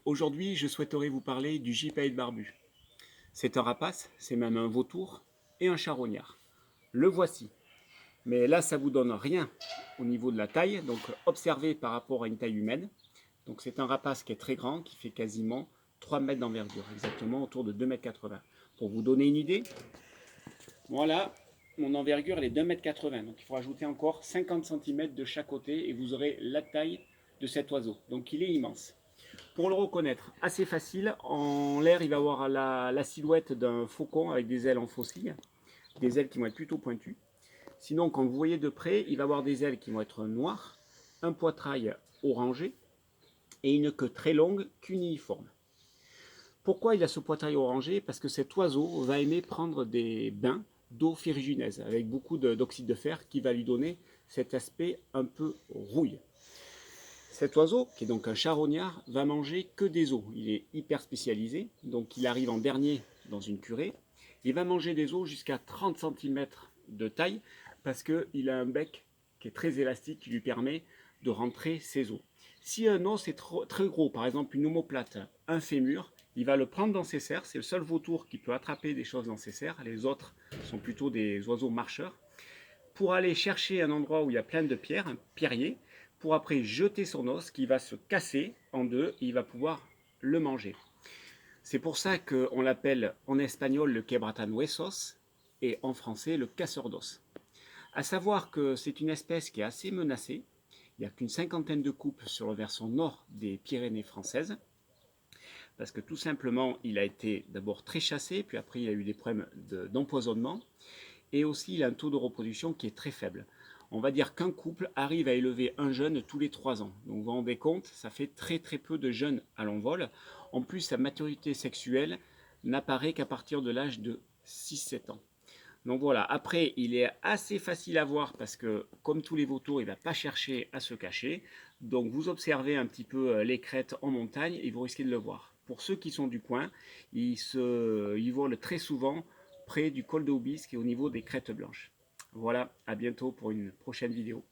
Aujourd'hui, je souhaiterais vous parler du gypaète barbu. C'est un rapace, c'est même un vautour et un charognard. Le voici. Mais là, ça vous donne rien au niveau de la taille. Donc, observez par rapport à une taille humaine. Donc, c'est un rapace qui est très grand, qui fait quasiment 3 mètres d'envergure, exactement autour de 2,80 m. Pour vous donner une idée, voilà, mon envergure elle est d'1,80 m. Donc, il faut rajouter encore 50 cm de chaque côté et vous aurez la taille de cet oiseau. Donc, il est immense. Pour le reconnaître, assez facile, en l'air il va avoir la silhouette d'un faucon avec des ailes en faucille, des ailes qui vont être plutôt pointues. Sinon, quand vous voyez de près, il va avoir des ailes qui vont être noires, un poitrail orangé et une queue très longue cuniforme. Pourquoi il a ce poitrail orangé? Parce que cet oiseau va aimer prendre des bains d'eau ferrugineuse avec beaucoup d'oxyde de fer qui va lui donner cet aspect un peu rouille. Cet oiseau, qui est donc un charognard, va manger que des os. Il est hyper spécialisé, donc il arrive en dernier dans une curée. Il va manger des os jusqu'à 30 cm de taille parce qu'il a un bec qui est très élastique qui lui permet de rentrer ses os. Si un os est très gros, par exemple une omoplate, un fémur, il va le prendre dans ses serres. C'est le seul vautour qui peut attraper des choses dans ses serres. Les autres sont plutôt des oiseaux marcheurs. Pour aller chercher un endroit où il y a plein de pierres, un pierrier, pour après jeter son os qui va se casser en deux et il va pouvoir le manger. C'est pour ça qu'on l'appelle en espagnol le quebratanuesos et en français le casseur d'os. À savoir que c'est une espèce qui est assez menacée. Il n'y a qu'une cinquantaine de couples sur le versant nord des Pyrénées françaises, parce que tout simplement il a été d'abord très chassé, puis après il a eu des problèmes d'empoisonnement, et aussi il a un taux de reproduction qui est très faible. On va dire qu'un couple arrive à élever un jeune tous les 3 ans. Donc vous vous rendez compte, ça fait très très peu de jeunes à l'envol. En plus, sa maturité sexuelle n'apparaît qu'à partir de l'âge de 6-7 ans. Donc voilà, après il est assez facile à voir parce que comme tous les vautours, il ne va pas chercher à se cacher. Donc vous observez un petit peu les crêtes en montagne et vous risquez de le voir. Pour ceux qui sont du coin, ils volent très souvent près du col d'Aubisque et au niveau des crêtes blanches. Voilà, à bientôt pour une prochaine vidéo.